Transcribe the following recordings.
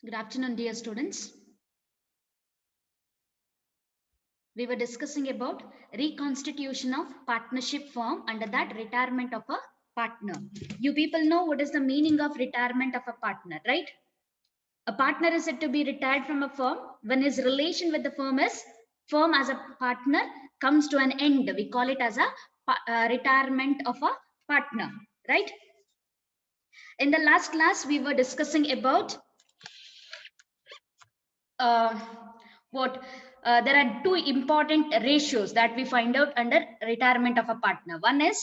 Good afternoon, dear students. We were discussing about reconstitution of partnership firm, under that retirement of a partner. You people know what is the meaning of retirement of a partner, right? A partner is said to be retired from a firm when his relation with the firm as a partner comes to an end. We call it as a retirement of a partner, right? In the last class, we were discussing about there are two important ratios that we find out under retirement of a partner. One is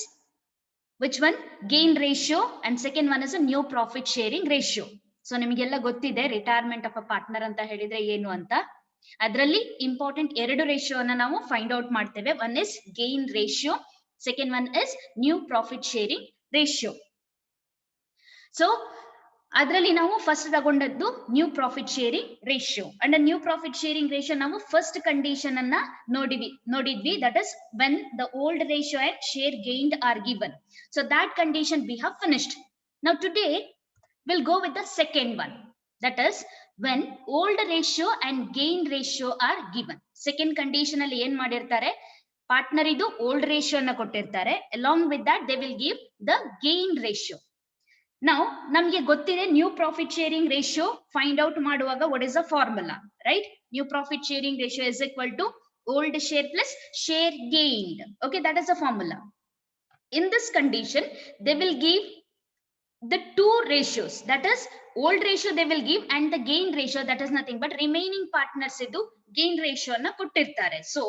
which one? Gain ratio, and second one is a new profit sharing ratio. So ನಿಮಗೆಲ್ಲ ಗೊತ್ತಿದೆ retirement of a partner ಅಂತ ಹೇಳಿದ್ರೆ ಏನು ಅಂತ. ಅದರಲ್ಲಿ important ಎರಡು ratio ಅನ್ನ ನಾವು ಫೈಂಡ್ ಔಟ್ ಮಾಡ್ತೇವೆ. One is gain ratio, second one is new profit sharing ratio. So ಅದರಲ್ಲಿ ನಾವು first ತಗೊಂಡದ್ದು new profit sharing ratio. And new profit sharing ratio ನಾವು ಫಸ್ಟ್ ಕಂಡೀಷನ್ ಅನ್ನ ನೋಡಿದ್ವಿ, that is when the old ratio and share gained are given. So that condition V have finished. Now today we'll go with the second one, that is when old ratio and gain ratio are given. Second condition ಅಲ್ಲಿ ಏನ್ ಮಾಡಿರ್ತಾರೆ, partner ಇದು old ratio ಅನ್ನ ಕೊಟ್ಟಿರ್ತಾರೆ, along with that they will give the gain ratio. Now ನಮಗೆ ಗೊತ್ತಿದೆ new profit sharing ratio find out ಮಾಡುವಾಗ what is the formula, right? New profit sharing ratio is equal to old share plus share gained. Okay, that is the formula. In this condition they will give the two ratios, that is old ratio they will give and the gain ratio, that is nothing but remaining partners idu gain ratio na kottirtare. So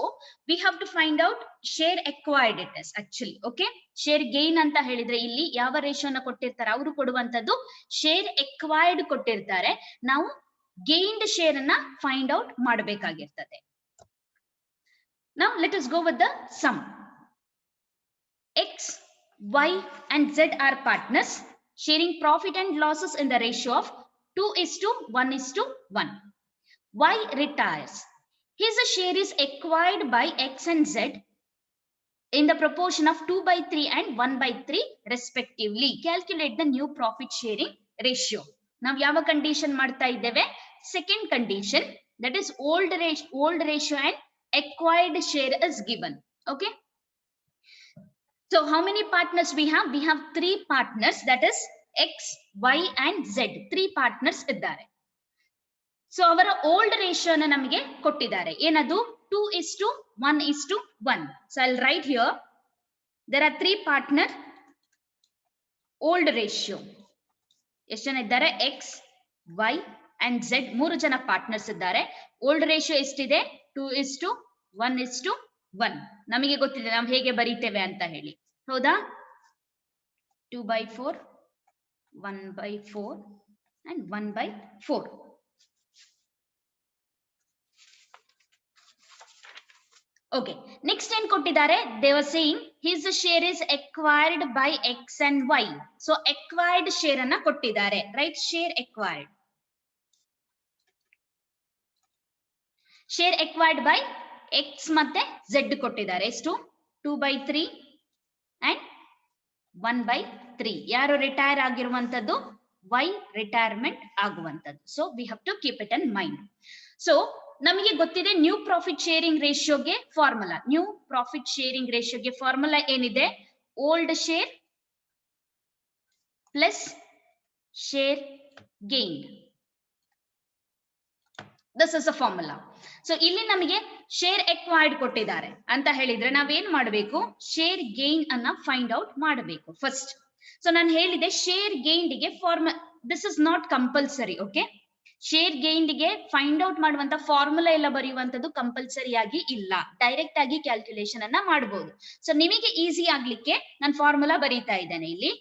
we have to find out share acquired it is actually. Okay, share gain anta helidre illi yava ratio na kottirtare, avaru koduvantadu share acquired kottirtare, ನಾವು gained share na find out ಮಾಡಬೇಕಾಗಿರ್ತದೆ. Now let us go with the sum. X, Y and Z are partners sharing profit and losses in the ratio of 2:1:1. Y retires. His share is acquired by X and Z in the proportion of 2/3 and 1/3 respectively. Calculate the new profit sharing ratio. Now ಯಾವ condition ಮಾಡ್ತಾ ಇದ್ದೇವೆ? Second condition, that is old ratio and acquired share is given. Okay. So how many partners we have? We have three partners, that is X, Y and Z. Three partners ಇದ್ದಾರೆ. So ಅವರ old ratio ನ ನಮಗೆ ಕೊಟ್ಟಿದ್ದಾರೆ. ಏನದು? 2:1:1. So I'll write here, there are three partner, old ratio. ಎಷ್ಟು ಜನ ಇದ್ದಾರೆ? X, Y and Z. ಮೂರು ಜನ ಪಾರ್ಟ್ನರ್ಸ್ ಇದ್ದಾರೆ. old ratio ಎಷ್ಟಿದೆ? 2:1:1. ನಮಗೆ ಗೊತ್ತಿದೆ ನಾವು ಹೇಗೆ ಬರೀತೇವೆ ಅಂತ ಹೇಳಿ, ಹೌದಾ? 2/4, 1/4 and 1/4. Okay, next ಏನ್ ಕೊಟ್ಟಿದ್ದಾರೆ? They were saying his share is acquired by X and Y. So acquired share ಅನ್ನ ಕೊಟ್ಟಿದ್ದಾರೆ, right? Share acquired. Share acquired by X ಮತ್ತೆ Z ಕೊಟ್ಟಿದ್ದಾರೆ. ಎಷ್ಟು? 2/3 and 1/3. ಯಾರು ರಿಟೈರ್ ಆಗಿರುವಂತದ್ದು? Y ರಿಟೈರ್ಮೆಂಟ್ ಆಗುವಂತದ್ದು. So we have to keep it in mind. So ನಮಗೆ ಗೊತ್ತಿದೆ ನ್ಯೂ ಪ್ರಾಫಿಟ್ ಶೇರಿಂಗ್ ರೇಷಿಯೋಗೆ ಫಾರ್ಮುಲಾ. ನ್ಯೂ ಪ್ರಾಫಿಟ್ ಶೇರಿಂಗ್ ರೇಷಿಯೋಗೆ ಫಾರ್ಮುಲಾ ಏನಿದೆ? Old share plus share gained. This is a formula. So ಇಲ್ಲಿ ನಮಗೆ ಶೇರ್ ಎಕ್ವೈರ್ಡ್ ಕೊಟ್ಟಿದ್ದಾರೆ ಅಂತ ಹೇಳಿದ್ರೆ ನಾವೇನ್ ಮಾಡಬೇಕು? ಶೇರ್ ಗೇನ್ ಅನ್ನ ಫೈಂಡ್ ಔಟ್ ಮಾಡಬೇಕು ಫಸ್ಟ್. ಸೊ ನಾನು ಹೇಳಿದೆ ಶೇರ್ ಗೇನ್ಡ್ ಗೆ this is not compulsory. Okay, share gained ಗೆ ಫೈಂಡ್ ಔಟ್ ಮಾಡುವಂತ ಫಾರ್ಮುಲಾ ಎಲ್ಲ ಬರೆಯುವಂತದ್ದು ಕಂಪಲ್ಸರಿ ಆಗಿ ಇಲ್ಲ, ಡೈರೆಕ್ಟ್ ಆಗಿ ಕ್ಯಾಲ್ಕುಲೇಷನ್ ಅನ್ನ ಮಾಡಬಹುದು. ಸೊ ನಿಮಗೆ ಈಸಿ ಆಗ್ಲಿಕ್ಕೆ ನಾನು ಫಾರ್ಮುಲಾ ಬರೀತಾ ಇದ್ದೇನೆ ಇಲ್ಲಿ.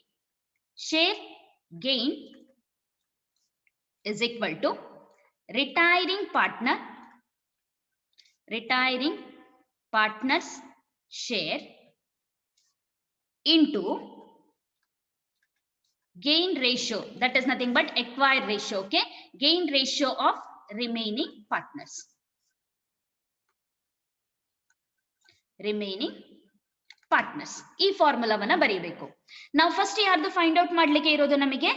Share gain is equal to retiring partners share into gain ratio, that is nothing but acquired ratio. Okay, gain ratio of remaining partners. ಈ ಫಾರ್ಮುಲಾವನ್ನ ಬರೀಬೇಕು. ನಾವು ಫಸ್ಟ್ ಯಾರ್ದು ಫೈಂಡ್ ಔಟ್ ಮಾಡ್ಲಿಕ್ಕೆ ಇರೋದು? ನಮಗೆ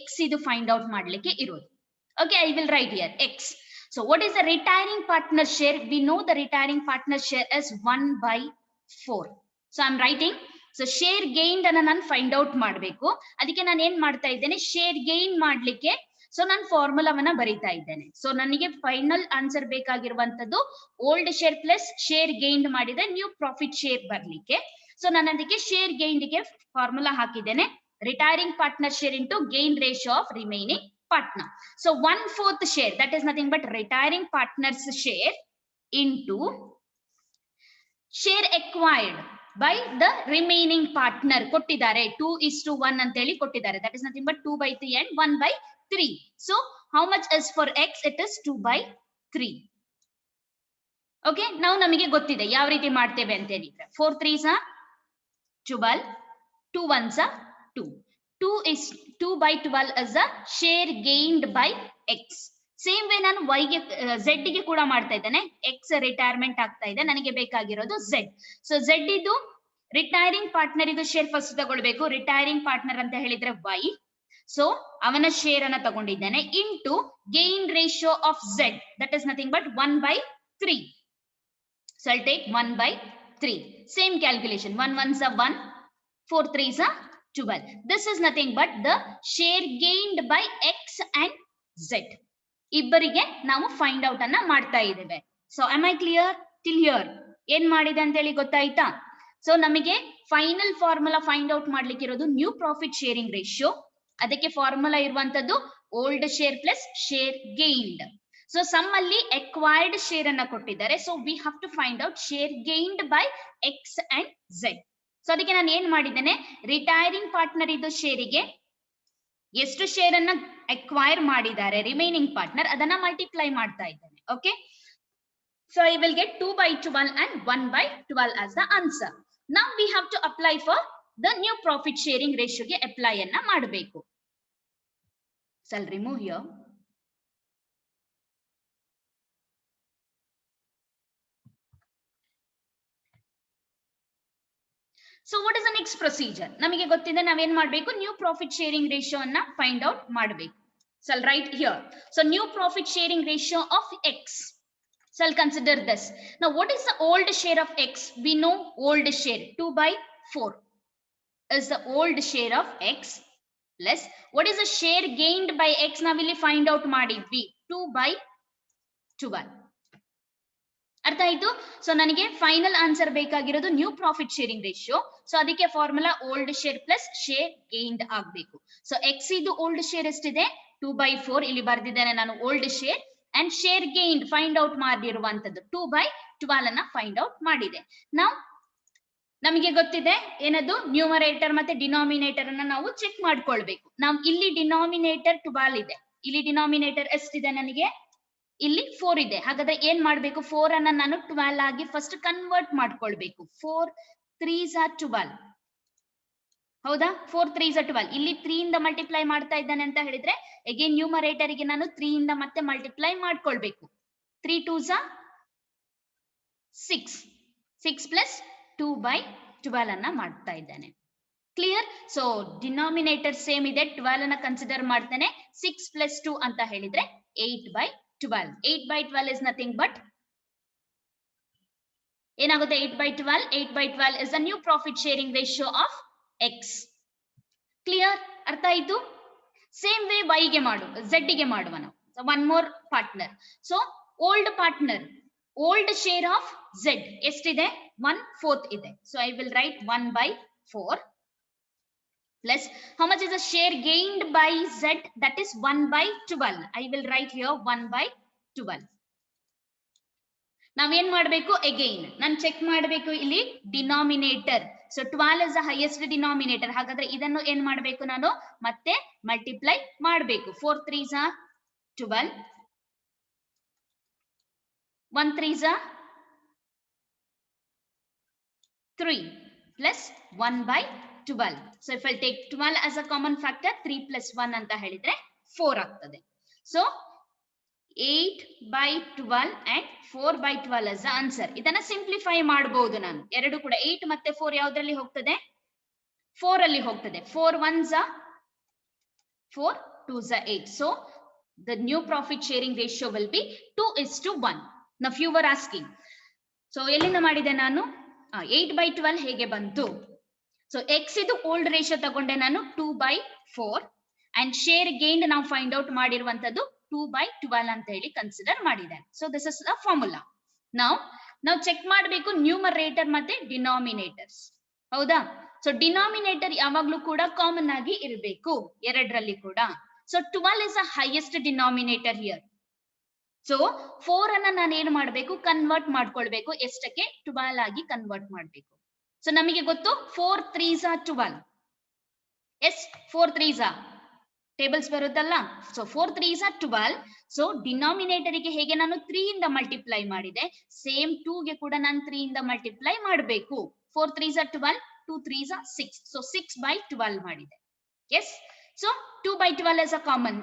X ಇದು ಫೈಂಡ್ ಔಟ್ ಮಾಡ್ಲಿಕ್ಕೆ ಇರೋದು. Okay, I will write here X. So what is the retiring partner share? We know the retiring partner share is 1/4. So I'm writing. So share gained ಅನ್ನ ನಾನು find out ಮಾಡಬೇಕು. ಅದಕ್ಕೆ ನಾನು ಏನ್ ಮಾಡ್ತಾ ಇದ್ದೇನೆ, ಶೇರ್ ಗೇನ್ ಮಾಡ್ಲಿಕ್ಕೆ ಸೊ ನಾನು ಫಾರ್ಮುಲಾವನ್ನ ಬರೀತಾ ಇದ್ದೇನೆ. ಸೊ ನನಗೆ ಫೈನಲ್ ಆನ್ಸರ್ ಬೇಕಾಗಿರುವಂತದ್ದು old share plus share gained ಮಾಡಿದ್ರೆ ನ್ಯೂ ಪ್ರಾಫಿಟ್ ಶೇರ್ ಬರ್ಲಿಕ್ಕೆ. ಸೊ ನಾನು ಅದಕ್ಕೆ ಶೇರ್ ಗೇನ್ಡ್ಗೆ ಫಾರ್ಮುಲಾ ಹಾಕಿದ್ದೇನೆ. Retiring partner share into gain ratio of remaining partner. So 1/4 share, that is nothing but retiring partner's share into share acquired by the remaining partner. ಕೊಟ್ಟಿದ್ದಾರೆ 2:1 ಅಂತ ಹೇಳಿ ಕೊಟ್ಟಿದ್ದಾರೆ. That is nothing but 2/3 and 1/3. So how much is for X? It is 2/3. Okay, now ನಮಗೆ ಗೊತ್ತಿದೆ ಯಾವ ರೀತಿ ಮಾಡ್ತೇವೆ ಅಂತ ಹೇಳಿದ್ರೆ 4 3s are 12, 2 1s are 2. 2/12 is a share gained by X. Same way ನಾನು y ಗೆ z ಗೆ ಕೂಡ ಮಾಡ್ತಾ ಇದ್ದೇನೆ. X ರಿಟೈರ್ಮೆಂಟ್ ಆಗ್ತಾ ಇದೆ, ನನಗೆ ಬೇಕಾಗಿರೋದು z. ಸೊ z ಇದು ರಿಟೈರಿಂಗ್ ಪಾರ್ಟ್ನರ್ ಇದು ಶೇರ್ ಫಸ್ಟ್ ತಗೊಳ್ಬೇಕು. ರಿಟೈರಿಂಗ್ ಪಾರ್ಟ್ನರ್ ಅಂತ ಹೇಳಿದ್ರೆ y. ಸೊ ಅವನ ಶೇರ್ ಅನ್ನ ತಗೊಂಡಿದ್ದೇನೆ into gain ratio of z, that is nothing but 1/3. So I'll take 1/3. Same calculation 1 1s are 1, 4 3s are 12. This is nothing but the share gained by X and Z. ಇಬ್ಬರಿಗೆ ನಾವು find out ಅನ್ನ ಮಾಡ್ತಾ ಇದ್ದೇವೆ. So am I clear till here? ಏನ್ ಮಾಡಿದೆ ಅಂತ ಹೇಳಿ ಗೊತ್ತಾಯ್ತಾ? ಸೊ ನಮಗೆ ಫೈನಲ್ ಫಾರ್ಮುಲಾ ಫೈಂಡ್ ಔಟ್ ಮಾಡ್ಲಿಕ್ಕೆ ಇರೋದು ನ್ಯೂ ಪ್ರಾಫಿಟ್ ಶೇರಿಂಗ್ ರೇಷಿಯೋ. ಅದಕ್ಕೆ ಫಾರ್ಮುಲಾ ಇರುವಂತದ್ದು old share plus share gained. So sum ಅಲ್ಲಿ ಅಕ್ವೈರ್ಡ್ ಶೇರ್ ಅನ್ನ ಕೊಟ್ಟಿದ್ದಾರೆ. So we have to find out share gained by X and Z. So ಅದಕ್ಕೆ ನಾನು ಏನ್ ಮಾಡಿದ್ದೇನೆ, ರಿಟೈರಿಂಗ್ ಪಾರ್ಟ್ನರ್ ಇದು ಶೇರಿಗೆ ಎಷ್ಟು ಶೇರ್ ಅನ್ನ ಅಕ್ವೈರ್ ಮಾಡಿದ್ದಾರೆ ರಿಮೈನಿಂಗ್ ಪಾರ್ಟ್ನರ್ ಅದನ್ನ ಮಲ್ಟಿಪ್ಲೈ ಮಾಡ್ತಾ ಇದ್ದೇನೆ. Okay, so I will get 2/12 and 1/12 as the answer. Now we have to apply for the new profit sharing ratio ಗೆ ಅಪ್ಲೈ ಅನ್ನ ಮಾಡಬೇಕು. So I'll remove here. So what is the next procedure? ನಮಗೆ ಗೊತ್ತಿದೆ ನಾವೇನ್ ಮಾಡಬೇಕು, new profit sharing ratio ಅನ್ನ find out ಮಾಡಬೇಕು. So I'll write here. So new profit sharing ratio of X. So I'll consider this. Now what is the old share of X? We know old share 2/4 is the old share of X plus what is the share gained by X? ನಾವಿಲ್ಲಿ find out ಮಾಡಿದ್ವಿ 2/12. ಅರ್ಥ ಆಯ್ತು? So ನನಗೆ final answer ಬೇಕಾಗಿರೋದು new profit sharing ratio. So ಅದಕ್ಕೆ formula old share plus share gained ಆಗ್ಬೇಕು. So x ಇದು old share ಎಷ್ಟಿದೆ 2/4, ಇಲ್ಲಿ ಬರ್ದಿದ್ದೇನೆ ನಾನು old share, and share gained find out ಮಾಡಿರುವಂತದ್ದು 2/12 ಅನ್ನ ಫೈಂಡ್ ಔಟ್ ಮಾಡಿದೆ. ನಾವು ನಮಗೆ ಗೊತ್ತಿದೆ ಏನದು, ನ್ಯೂಮರೇಟರ್ ಮತ್ತೆ ಡಿನಾಮಿನೇಟರ್ ಅನ್ನ ನಾವು ಚೆಕ್ ಮಾಡ್ಕೊಳ್ಬೇಕು. ನಾವು ಇಲ್ಲಿ ಡಿನಾಮಿನೇಟರ್ 12 ಇದೆ, ಇಲ್ಲಿ ಡಿನಾಮಿನೇಟರ್ ಎಷ್ಟಿದೆ ನನಗೆ, ಇಲ್ಲಿ 4 ಇದೆ. ಹಾಗಾದ್ರೆ ಏನ್ ಮಾಡ್ಬೇಕು, 4 ಅನ್ನ ನಾನು 12 ಆಗಿ ಫಸ್ಟ್ ಕನ್ವರ್ಟ್ ಮಾಡ್ಕೊಳ್ಬೇಕು. 4 3s are 12. ಹೌದಾ, 4 3s are 12. ಇಲ್ಲಿ 3 ಇಂದ ಮಲ್ಟಿಪ್ಲೈ ಮಾಡ್ತಾ ಇದ್ದಾನೆ ಅಂತ ಹೇಳಿದ್ರೆ ಅಗೇನ್ ನ್ಯೂಮರೇಟರ್ ಗೆ ನಾನು 3 ಇಂದ ಮತ್ತೆ ಮಲ್ಟಿಪ್ಲೈ ಮಾಡ್ಕೊಳ್ಬೇಕು. 3 2s are 6. 6 plus 2/12 ಅನ್ನ ಮಾಡ್ತಾ ಇದ್ದಾನೆ. ಕ್ಲಿಯರ್? ಸೊ ಡಿನಾಮಿನೇಟರ್ ಸೇಮ್ ಇದೆ, 12 ಅನ್ನ ಕನ್ಸಿಡರ್ ಮಾಡ್ತಾನೆ. 6 plus 2 ಅಂತ ಹೇಳಿದ್ರೆ 8/12. 8/12 is nothing but ಏನಾಗುತ್ತೆ 8/12? 8/12 is the new profit sharing ratio of X. Clear? ಅರ್ಥ ಆಯ್ತು? ಸೇಮ್ ವೇ y ಗೆ ಮಾಡು, z ಗೆ ಮಾಡುವ ನಾವು. So one more partner. So old partner, old share of z ಎಷ್ಟಿದೆ, 1/4 ಇದೆ. So I will write 1/4 plus how much is the share gained by z, that is 1/12. I will write here 1/12. ನಾವೇನ್ ಮಾಡ್ಬೇಕು, again ನಾನು check ಮಾಡಬೇಕು ಇಲ್ಲಿ denominator. So 12 is the highest denominator. ಹಾಗಾದ್ರೆ ಇದನ್ನು ಏನ್ ಮಾಡ್ಬೇಕು, ನಾನು ಮತ್ತೆ ಮಲ್ಟಿಪ್ಲೈ ಮಾಡಬೇಕು. 4 3s are 12, 1 3s are 3 plus 1/12. So if I take 12 as a common factor, 3 plus 1 ಅಂತ ಹೇಳಿದ್ರೆ 4 ಆಗ್ತದೆ. So 8/12 and 4/12 as the answer. ಇದನ್ನ ಸಿಂಪ್ಲಿಫೈ ಮಾಡಬಹುದು ನಾನು. ಎರಡು ಕೂಡ 8 ಮತ್ತೆ 4 ಯಾವ್ದ್ರಲ್ಲಿ ಹೋಗ್ತದೆ, 4 ಅಲ್ಲಿ ಹೋಗ್ತದೆ. 4 1s are 4, 2s are 8. So The new profit sharing ratio will be 2:1. Now few were asking. So ಎಲ್ಲಿಂದ ಮಾಡಿದೆ ನಾನು 8/12 ಹೇಗೆ ಬಂತು? ಸೊ ಎಕ್ಸ್ ಇದು ಓಲ್ಡ್ ರೇಷಿಯೋ ತಗೊಂಡೆ ನಾನು 2/4 ಅಂಡ್ ಶೇರ್ ಗೇನ್ ನಾವು ಫೈಂಡ್ ಔಟ್ ಮಾಡಿರುವಂತದ್ದು 2/12 ಅಂತ ಹೇಳಿ ಕನ್ಸಿಡರ್ ಮಾಡಿದೆ. So this is the formula. ನಾವು ಚೆಕ್ ಮಾಡಬೇಕು ನ್ಯೂಮರೇಟರ್ ಮತ್ತೆ ಡಿನಾಮಿನೇಟರ್ಸ್. ಹೌದಾ? ಸೊ ಡಿನಾಮಿನೇಟರ್ ಯಾವಾಗ್ಲೂ ಕೂಡ ಕಾಮನ್ ಆಗಿ ಇರಬೇಕು ಎರಡರಲ್ಲಿ ಕೂಡ. So 12 is the highest denominator here. So 4 ಅನ್ನ ನಾನು ಏನು ಮಾಡಬೇಕು, ಕನ್ವರ್ಟ್ ಮಾಡ್ಕೊಳ್ಬೇಕು. ಎಷ್ಟಕ್ಕೆ? 12 ಆಗಿ ಕನ್ವರ್ಟ್ ಮಾಡಬೇಕು. ಸೊ ನಮಗೆ ಗೊತ್ತು 4 3s are 12. Yes 4 3s are tables ಬರುತ್ತಲ್ಲ. So 4 3s are 12. So denominator ಗೆ ಹೇಗೆ ನಾನು 3 ಇಂದ ಮಲ್ಟಿಪ್ಲೈ ಮಾಡಿದೆ, ಸೇಮ್ 2 ಗೆ ಕೂಡ ನಾನು 3 ಇಂದ ಮಲ್ಟಿಪ್ಲೈ ಮಾಡಬೇಕು. 4 3s are 12, 2 3s are 6. So 6/12 ಮಾಡಿದೆ. Yes, so 2/12 as a common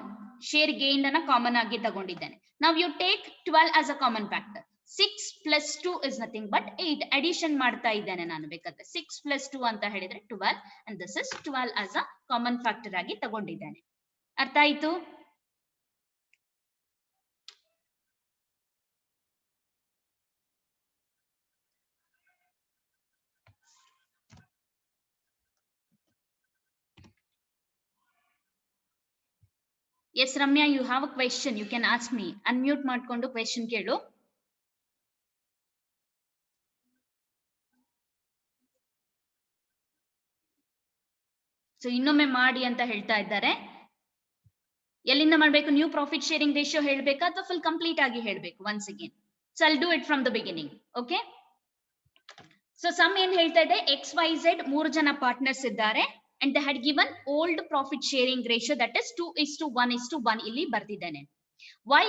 share gain ಅನ್ನ ಕಾಮನ್ ಆಗಿ ತಗೊಂಡಿದ್ದೇನೆ. Now you take 12 as a common factor. 6 plus 2 is nothing but 8. Addition ಮಾಡ್ತಾ ಇದ್ದೇನೆ ನಾನು ಬೇಕಾದ್ರೆ. 6 plus 2 ಅಂತ ಹೇಳಿದ್ರೆ 12 and this is 12 as a common factor ಆಗಿ ತಗೊಂಡಿದ್ದೇನೆ. ಅರ್ಥ ಆಯ್ತು? Yes, Ramya, you have a question. You can ask me. Unmute ಮಾಡ್ಕೊಂಡು question ಕೇಳು. ಸೊ ಇನ್ನೊಮ್ಮೆ ಮಾಡಿ ಅಂತ ಹೇಳ್ತಾ ಇದ್ದಾರೆ. ಎಲ್ಲಿಂದ ಮಾಡಬೇಕು? ನ್ಯೂ ಪ್ರಾಫಿಟ್ ಶೇರಿಂಗ್ ರೇಷಿಯೋ ಹೇಳ್ಬೇಕಾ ಅಥವಾ ಫುಲ್ ಕಂಪ್ಲೀಟ್ ಆಗಿ ಹೇಳ್ಬೇಕು? Once again, so I'll do it from the beginning. Okay, so sum ಏನ್ ಹೇಳ್ತಾ ಇದೆ, XYZ 3 ಜನ ಪಾರ್ಟ್ನರ್ಸ್ ಇದ್ದಾರೆ and they had given old profit sharing ratio that is 2:1:1 ಇಲ್ಲಿ ಬರ್ತಿದ್ದಾನೆ. Y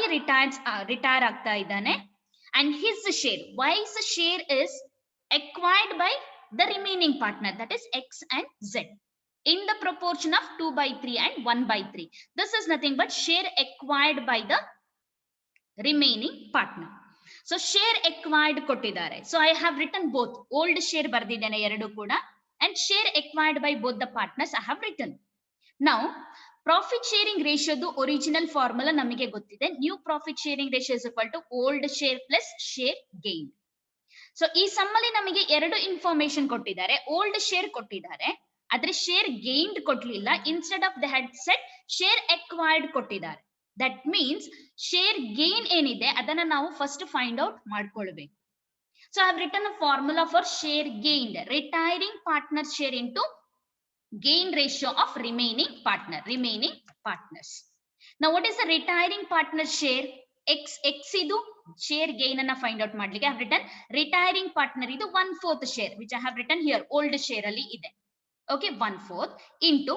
ರಿಟೈರ್ ಆಗ್ತಾ ಇದ್ದಾನೆ and his share, Y's share is acquired by the remaining partner, that is X and Z, in the proportion of 2/3 and 1/3. This is nothing but share acquired by the remaining partner. So share acquired ಕೊಟ್ಟಿದ್ದಾರೆ. So I have written both. Old share ಬರ್ದಿದ್ದೇನೆ ಎರಡು ಕೂಡ and share acquired by both the partners I have written. Now profit sharing ratio ದು original formula ನಮಗೆ ಗೊತ್ತಿದೆ. New profit sharing ratio is equal to old share plus share gain. So ಈ ಸಮ್ಮಲ್ಲಿ ನಮಗೆ ಎರಡು information ಕೊಟ್ಟಿದ್ದಾರೆ. ಓಲ್ಡ್ ಶೇರ್ ಕೊಟ್ಟಿದ್ದಾರೆ, ಆದ್ರೆ ಶೇರ್ ಗೇನ್ಡ್ ಕೊಡ್ಲಿಲ್ಲ. Instead of the head set share acquired ಕೊಟ್ಟಿದ್ದಾರೆ. ದಟ್ ಮೀನ್ಸ್ ಶೇರ್ ಗೇನ್ ಏನಿದೆ ಅದನ್ನ ನಾವು ಫಸ್ಟ್ ಫೈಂಡ್ ಔಟ್ ಮಾಡ್ಕೊಳ್ಬೇಕು. So I have written a formula for share gained, retiring partner share into gain ratio of remaining partners. Now what is the retiring partner share? X idu share gain anna find out madlikke I have written retiring partner idu 1/4 share, which I have written here old share alli ide. Okay, 1/4 into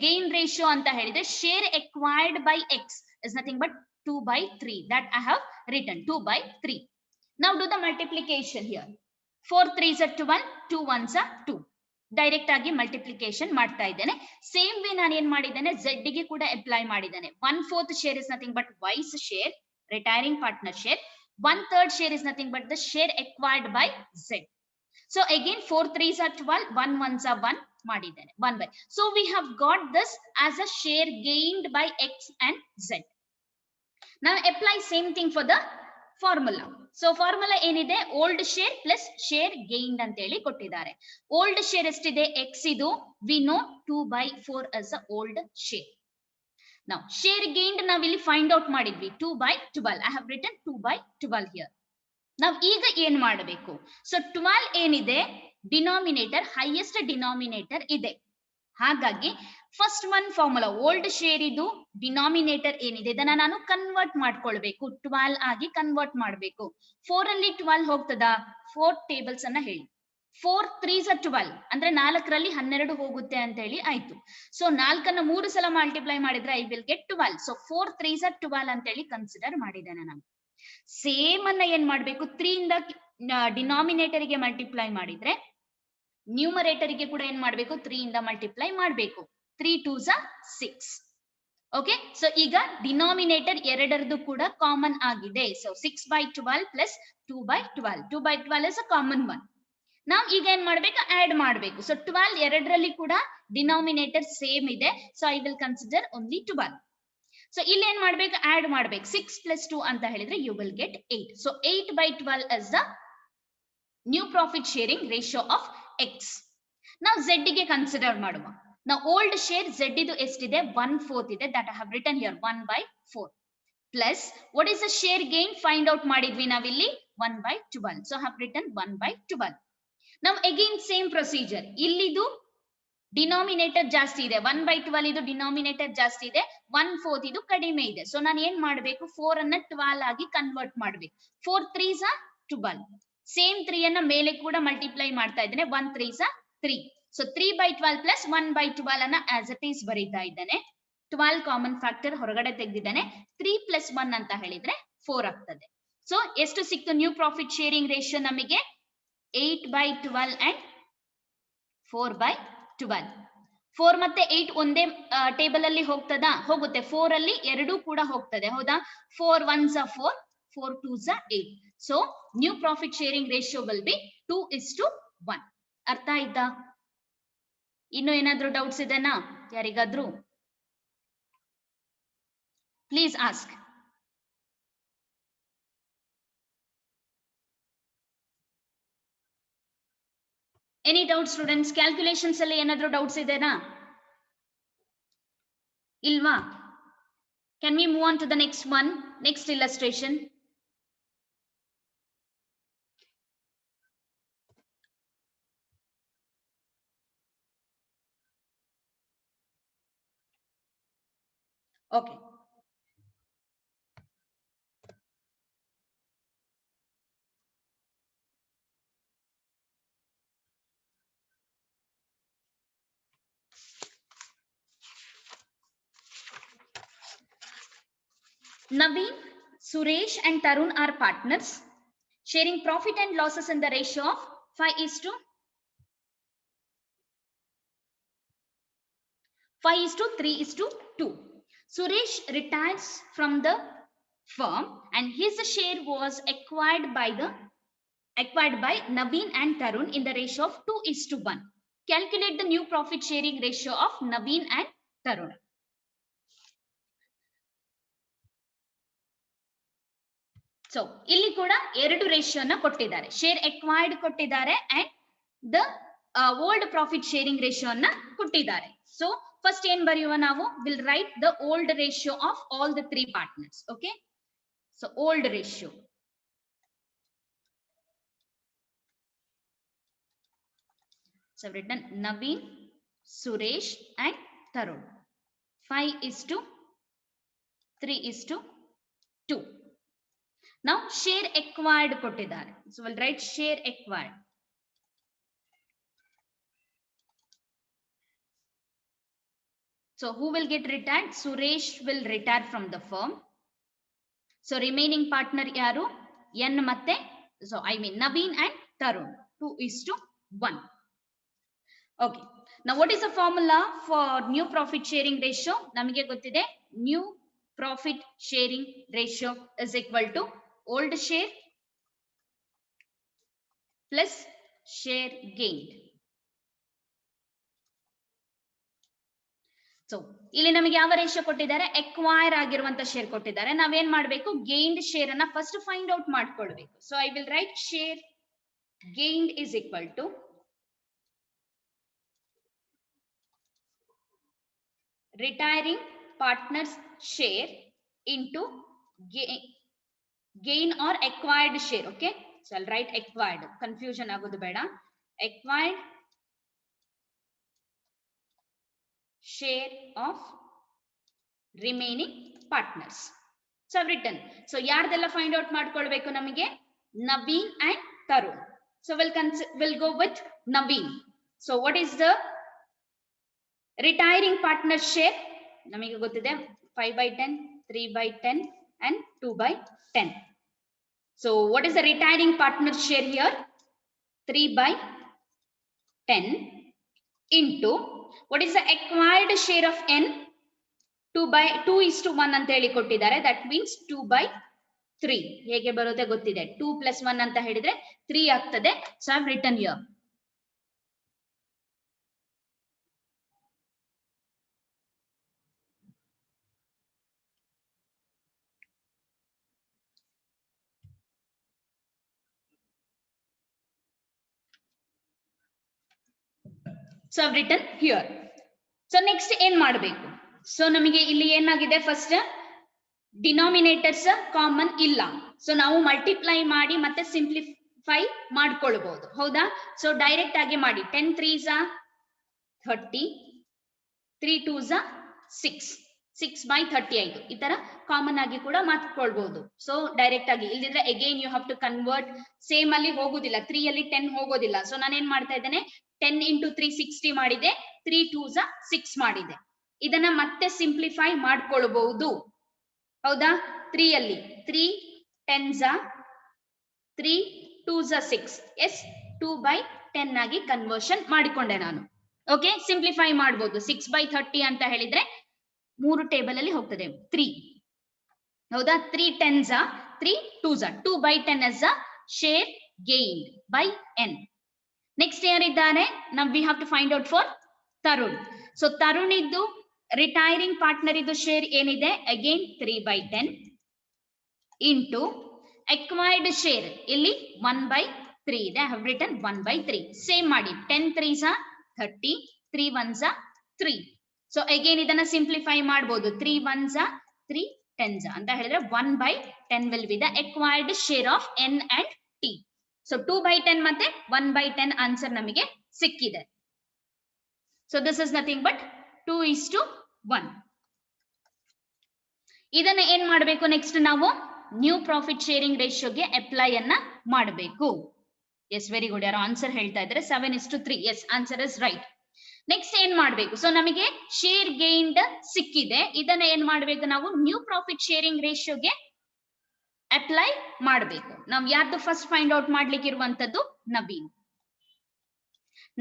gain ratio anta helidre share acquired by X is nothing but 2/3. That I have written 2/3. Now do the multiplication here. 4 3s are 12, 2 1s are 2. Direct ಆಗಿ multiplication ಮಾಡ್ತಾ ಇದ್ದೇನೆ. Same way ನಾನು ಏನ್ ಮಾಡಿದ್ದೇನೆ, Z ಗೆ ಕೂಡ apply ಮಾಡಿದ್ದೇನೆ. 1/4 share is nothing but Y's share, retiring partner share. 1/3 share is nothing but the share acquired by Z. So again 4 3s are 12, 1 1s are 1 ಮಾಡಿದ್ದೇನೆ 1/. So we have got this as a share gained by X and Z. ನಾವು apply same thing for the formula. So formula ಏನಿದೆ, old share plus share gained ಅಂತ ಹೇಳಿ ಕೊಟ್ಟಿದ್ದಾರೆ. Old share ಎಷ್ಟಿದೆ, X ಇದು we know 2/4 as a old share. Now share gained ನಾವಿಲ್ಲಿ find out ಮಾಡಿದ್ವಿ 2/12. I have written 2/12 here. ನಾವು ಈಗ ಏನ್ ಮಾಡಬೇಕು, ಸೊ 12 ಏನಿದೆ ಡಿನಾಮಿನೇಟರ್, ಹೈಯೆಸ್ಟ್ ಡಿನಾಮಿನೇಟರ್ ಇದೆ. ಹಾಗಾಗಿ first one formula old share ಇದು ಡಿನಾಮಿನೇಟರ್ ಏನಿದೆ ಇದನ್ನ ನಾನು ಕನ್ವರ್ಟ್ ಮಾಡ್ಕೊಳ್ಬೇಕು, 12 ಆಗಿ ಕನ್ವರ್ಟ್ ಮಾಡಬೇಕು. 4 ಅಲ್ಲಿ 12 ಹೋಗ್ತದಾ? 4 ಟೇಬಲ್ಸ್ ಅನ್ನ ಹೇಳಿ. 4 3s are 12 ಅಂದ್ರೆ 4ರಲ್ಲಿ 12 ಹೋಗುತ್ತೆ ಅಂತ ಹೇಳಿ ಆಯ್ತು. ಸೊ 4ಅನ್ನ 3 ಸಲ ಮಲ್ಟಿಪ್ಲೈ ಮಾಡಿದ್ರೆ I will get 12. So 4 3s are 12 ಅಂತ ಹೇಳಿ ಕನ್ಸಿಡರ್ ಮಾಡಿದ್ದೇನೆ ನಾನು. ಸೇಮ್ ಅನ್ನ ಏನ್ ಮಾಡ್ಬೇಕು, 3 ಇಂದ ಡಿನಾಮಿನೇಟರ್ ಗೆ ಮಲ್ಟಿಪ್ಲೈ ಮಾಡಿದ್ರೆ ನ್ಯೂಮರೇಟರ್ ಗೆ ಕೂಡ ಏನ್ ಮಾಡ್ಬೇಕು, 3 ಇಂದ ಮಲ್ಟಿಪ್ಲೈ ಮಾಡ್ಬೇಕು. 3 2s are 6. ಓಕೆ, ಸೊ ಈಗ ಡಿನಾಮಿನೇಟರ್ ಎರಡರದು ಕೂಡ ಕಾಮನ್ ಆಗಿದೆ. So 6/12 plus 2/12. 2/12 is a common one. ನಾವು ಈಗ ಏನ್ ಮಾಡ್ಬೇಕು, ಆಡ್ ಮಾಡ್ಬೇಕು. ಸೊ 12 ಎರಡರಲ್ಲಿ ಕೂಡ ಡಿನಾಮಿನೇಟರ್ ಸೇಮ್ ಇದೆ. So I will consider only 12. So ಇಲ್ಲಿ ಏನ್ ಮಾಡ್ಬೇಕು, ಆಡ್ ಮಾಡ್ಬೇಕು. 6 + 2 ಅಂತ ಹೇಳಿದ್ರೆ you will get 8. So 8/12 is the new profit sharing ratio of X. ನಾವು ಝೆಡ್ ಗೆ ಕನ್ಸಿಡರ್ ಮಾಡುವ. ನಾವು ಓಲ್ಡ್ ಶೇರ್ ಝೆಡ್ ಇದು ಎಷ್ಟಿದೆ, 1/4 ಇದೆ. That I have written here 1/4 plus what is the share gain find out ಮಾಡಿದ್ವಿ ನಾವಿಲ್ಲಿ 1/12. So have written 1/12. ನಾವು ಅಗೇನ್ ಸೇಮ್ ಪ್ರೊಸೀಜರ್. ಇಲ್ಲಿದು ಡಿನಾಮಿನೇಟರ್ ಜಾಸ್ತಿ ಇದೆ, 1/12 ಇದು ಡಿನಾಮಿನೇಟರ್ ಜಾಸ್ತಿ ಇದೆ, 1/4 ಇದು ಕಡಿಮೆ ಇದೆ. ಸೊ ನಾನು ಏನ್ ಮಾಡ್ಬೇಕು, 4 ಅನ್ನ 12 ಆಗಿ ಕನ್ವರ್ಟ್ ಮಾಡ್ಬೇಕು. 4 3s are 12. ಸೇಮ್ 3 ಅನ್ನ ಮೇಲೆ ಕೂಡ ಮಲ್ಟಿಪ್ಲೈ ಮಾಡ್ತಾ ಇದ್ದೇನೆ. 1 3s are 3. ಸೊ 3/12 ಪ್ಲಸ್ 1/12 ಅನ್ನ ಆಸ್ ಇಟ್ ಈಸ್ ಬರೀತಾ ಇದ್ದೇನೆ. 12 ಕಾಮನ್ ಫ್ಯಾಕ್ಟರ್ ಹೊರಗಡೆ ತೆಗೆದಿದ್ದೇನೆ. 3 + 1 ಅಂತ ಹೇಳಿದ್ರೆ 4 ಆಗ್ತದೆ. ಸೊ ಎಷ್ಟು ಸಿಕ್ತು ನ್ಯೂ ಪ್ರಾಫಿಟ್ ಶೇರಿಂಗ್ ರೇಷಿಯೋ ನಮಗೆ, 8/12 ಅಂಡ್ 4/12. 4 ಮತ್ತೆ 8 ಒಂದೇ ಟೇಬಲ್ ಅಲ್ಲಿ ಹೋಗ್ತದಾ, ಹೋಗುತ್ತೆ. 4 ಅಲ್ಲಿ 2 ಕೂಡ ಹೋಗ್ತದೆ, ಹೌದಾ. 4 1s are 4, 4 2s are 8. So new profit sharing ratio will be 2:1. ಅರ್ಥ ಆಯ್ತಾ? ಇನ್ನು ಏನಾದ್ರೂ ಡೌಟ್ಸ್ ಇದೆನಾ ಯಾರಿಗಾದ್ರೂ? Please ask. Any doubt students? Calculations ಅಲ್ಲಿ ಏನಾದ್ರೂ ಡೌಟ್ಸ್ ಇದೆನಾ, ಇಲ್ವಾ? Can we move on to the next one, next illustration? Okay. Naveen, Suresh and Tarun are partners, sharing profit and losses in the ratio of 5:3:2. Suresh retires from the firm and his share was acquired by Naveen and Tarun in the ratio of 2:1. Calculate the new profit sharing ratio of Naveen and Tarun. So ಇಲ್ಲಿ ಕೂಡ 2 ರೇಷಿಯೋನ ಕೊಟ್ಟಿದ್ದಾರೆ. Share acquired ಕೊಟ್ಟಿದ್ದಾರೆ and the old profit sharing ರೇಷಿಯೋನ ಕೊಟ್ಟಿದ್ದಾರೆ. So first ಏನ್ ಬರೆಯುವ ನಾವು, will write the old ratio of all the 3 partners. Okay, so old ratio. So written Naveen, Suresh and Tarun. 5:3:2. Now share acquired ಕೊಟ್ಟಿದ್ದಾರೆ. So we'll write share acquired. So who will get retired? Suresh will retire from the firm. So remaining partner yaru? N ಮತ್ತೆ, so I mean Naveen and Tarun. 2:1. Okay. Now what is the formula for new profit sharing ratio? ನಮಗೆ ಗೊತ್ತಿದೆ, new profit sharing ratio is equal to old share plus share gained. So ಇಲ್ಲಿ ನಮಗೆ ಯಾವ ratio ಕೊಟ್ಟಿದ್ದಾರೆ, acquire ಆಗಿರುವಂತ share ಕೊಟ್ಟಿದ್ದಾರೆ. ನಾವೇನ್ ಮಾಡ್ಬೇಕು, ಗೇನ್ಡ್ ಶೇರ್ ಅನ್ನ ಫಸ್ಟ್ ಫೈಂಡ್ ಔಟ್ ಮಾಡ್ಕೊಳ್ಬೇಕು. So I will write share gained is equal to retiring partners share into gain or acquired share. Okay, so I'll write acquired, confusion agodu beda. Acquired share of remaining partners. So I've written, so yardella find out ಮಾಡ್ಕೊಳ್ಬೇಕು ನಮಗೆ, Naveen and Tarun. So we'll go with Naveen. So what is the retiring partner share? ನಮಗೆ ಗೊತ್ತಿದೆ 5/10, 3/10 and 2/10. So what is the retiring partner share here? 3/10 into what is the acquired share of n? 2:1 ಅಂತ ಹೇಳಿ ಕೊಟ್ಟಿದ್ದಾರೆ. That means 2/3. ಹೇಗೆ ಬರುತ್ತೆ ಗೊತ್ತಿದೆ, 2 + 1 ಅಂತ ಹೇಳಿದ್ರೆ 3 ಆಗ್ತದೆ. So I have written here. So I've written here. So next ಏನ್ ಮಾಡಬೇಕು? ಸೊ ನಮಗೆ ಇಲ್ಲಿ ಏನಾಗಿದೆ, ಫಸ್ಟ್ ಡಿನಾಮಿನೇಟರ್ಸ್ ಕಾಮನ್ ಇಲ್ಲ, ಸೊ ನಾವು ಮಲ್ಟಿಪ್ಲೈ ಮಾಡಿ ಮತ್ತೆ ಸಿಂಪ್ಲಿಫೈ ಮಾಡ್ಕೊಳ್ಬಹುದು, ಹೌದಾ? ಸೊ ಡೈರೆಕ್ಟ್ ಆಗಿ ಮಾಡಿ. 10 3s 30, 3 2s 6, 6/35 ಈ ತರ ಕಾಮನ್ ಆಗಿ ಕೂಡ ಮಾಡ್ಕೊಳ್ಬಹುದು. ಸೊ ಡೈರೆಕ್ಟ್ ಆಗಿ, ಇಲ್ದಿದ್ರೆ again you have to convert. Same ಅಲ್ಲಿ ಹೋಗೋದಿಲ್ಲ, 3 ಅಲ್ಲಿ 10 ಹೋಗೋದಿಲ್ಲ. ಸೊ ನಾನೇನ್ ಮಾಡ್ತಾ ಇದ್ದೇನೆ, 10 into 3 60 ಮಾಡಿದೆ, 3 2s 6 ಮಾಡಿದೆ. ಇದನ್ನ ಮತ್ತೆ ಸಿಂಪ್ಲಿಫೈ ಮಾಡ್ಕೊಳ್ಬಹುದು, ಹೌದಾ? 3 ಅಲ್ಲಿ 3 10s 3 2s 6, ಎಸ್ 2/10 ಆಗಿ ಕನ್ವರ್ಷನ್ ಮಾಡಿಕೊಂಡೆ ನಾನು. ಓಕೆ, ಸಿಂಪ್ಲಿಫೈ ಮಾಡಬಹುದು. 6/30 ಅಂತ ಹೇಳಿದ್ರೆ 3 ಟೇಬಲ್ ಅಲ್ಲಿ ಹೋಗ್ತದೆ 3, ಹೌದಾ? 3 10s 3 2s 2/10 as a share gained by n. Next ಯಾರಿದ್ದಾರೆ? ನಾವು we have to find out for Tarun. So Tarun ಇದ್ದು ರಿಟೈರಿಂಗ್ ಪಾರ್ಟ್ನರ್ ಇದ್ದು ಶೇರ್ ಏನಿದೆ, ಅಗೇನ್ 3/10 ಇಂಟು ಅಕ್ವೈರ್ಡ್ ಶೇರ್ ಇಲ್ಲಿ 1/3 ಇದೆ. I have return 1/3. ಸೇಮ್ ಮಾಡಿ, 10 3s 30, 3 1s 3. ಸೊ ಅಗೇನ್ ಇದನ್ನ simplify ಮಾಡಬಹುದು. 3 1s 3 10s ಅಂತ ಹೇಳಿದ್ರೆ 1/10 will be the acquired share of n and t. So 2/10 ಮತ್ತೆ 1/10 ಆನ್ಸರ್ ನಮಗೆ ಸಿಕ್ಕಿದೆ. So this is nothing but 2:1. ಇದನ್ನ ಏನ್ ಮಾಡಬೇಕು? ನೆಕ್ಸ್ಟ್ ನಾವು ನ್ಯೂ ಪ್ರಾಫಿಟ್ ಶೇರಿಂಗ್ ರೇಷಿಯೋಗೆ ಅಪ್ಲೈ ಅನ್ನ ಮಾಡಬೇಕು. Yes, very good. ಯಾರು ಆನ್ಸರ್ ಹೇಳ್ತಾ ಇದ್ರೆ 7:3. Yes, answer is right. Next ಏನ್ ಮಾಡಬೇಕು? ಸೊ ನಮಗೆ ಶೇರ್ ಗೇನ್ಡ್ ಸಿಕ್ಕಿದೆ. ಇದನ್ನ ಏನ್ ಮಾಡಬೇಕು? ನಾವು ನ್ಯೂ ಪ್ರಾಫಿಟ್ ಶೇರಿಂಗ್ ರೇಷಿಯೋಗೆ ಅಪ್ಲೈ ಮಾಡಬೇಕು. ನಾವು ಯಾರ್ದು ಫಸ್ಟ್ ಫೈಂಡ್ ಔಟ್ ಮಾಡ್ಲಿಕ್ಕೆ ಇರುವಂತದ್ದು? ನವೀನ್.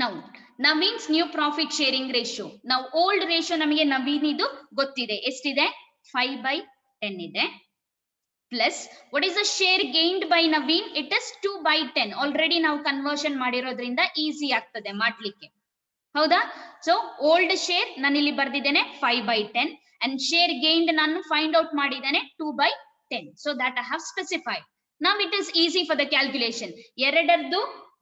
ನಾವು Naveen's new profit sharing ratio. ನಾವು ಓಲ್ಡ್ ರೇಷಿಯೋ ನಮಗೆ ನವೀನ್ ಇದು ಗೊತ್ತಿದೆ, ಎಷ್ಟಿದೆ? 5/10 ಇದೆ. Plus what is the share gained by Naveen? It is 2/10. Already ನಾವು ಕನ್ವರ್ಷನ್ ಮಾಡಿರೋದ್ರಿಂದ ಈಸಿ ಆಗ್ತದೆ ಮಾಡ್ಲಿಕ್ಕೆ, ಹೌದಾ? ಸೊ ಓಲ್ಡ್ ಶೇರ್ ನಾನು ಇಲ್ಲಿ ಬರ್ದಿದ್ದೇನೆ 5/10 ಅಂಡ್ ಶೇರ್ ಗೇನ್ಡ್ ನಾನು ಫೈಂಡ್ ಔಟ್ ಮಾಡಿದ್ದೇನೆ 2/10. So that I have specified. Now it is easy for the calculation. ಎರಡರದ್ದು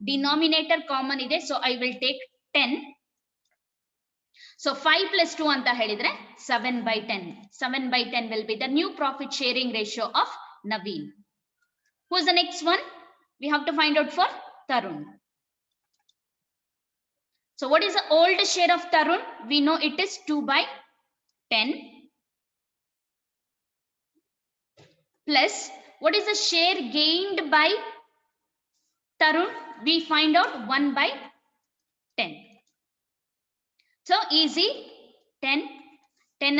ಡಿನಾಮಿನೇಟರ್ ಕಾಮನ್ ಇದೆ, so I will take 10. So 5 + 2 ಅಂತ ಹೇಳಿದ್ರೆ 7/10. 7/10 will be the new profit sharing ratio of Naveen. Who is the next one? We have to find out for Tarun. So what is the old share of Tarun? We know it is 2/10 plus what is the share gained by Tarun? We find out 1/10. So easy. 10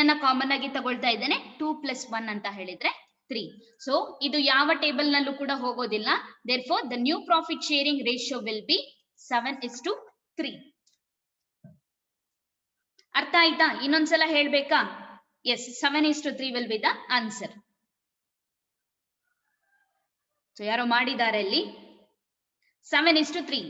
ಅನ್ನ common ಆಗಿ ತಗೊಳ್ತಾ ಇದ್ದೇನೆ. 2 + 1 ಅಂತ ಹೇಳಿದ್ರೆ 3. So ಇದು ಯಾವ table ನಲ್ಲೂ ಕೂಡ ಹೋಗೋದಿಲ್ಲ. therefore the new profit sharing ratio will be 7:3. ಅರ್ಥ ಆಯ್ತಾ? ಇನ್ನೊಂದ್ಸಲ ಹೇಳ್ಬೇಕಾ? Yes, 7:3 will be the answer. So ಯಾರೋ ಮಾಡಿದ್ದಾರೆ ಇಲ್ಲಿ 7:3.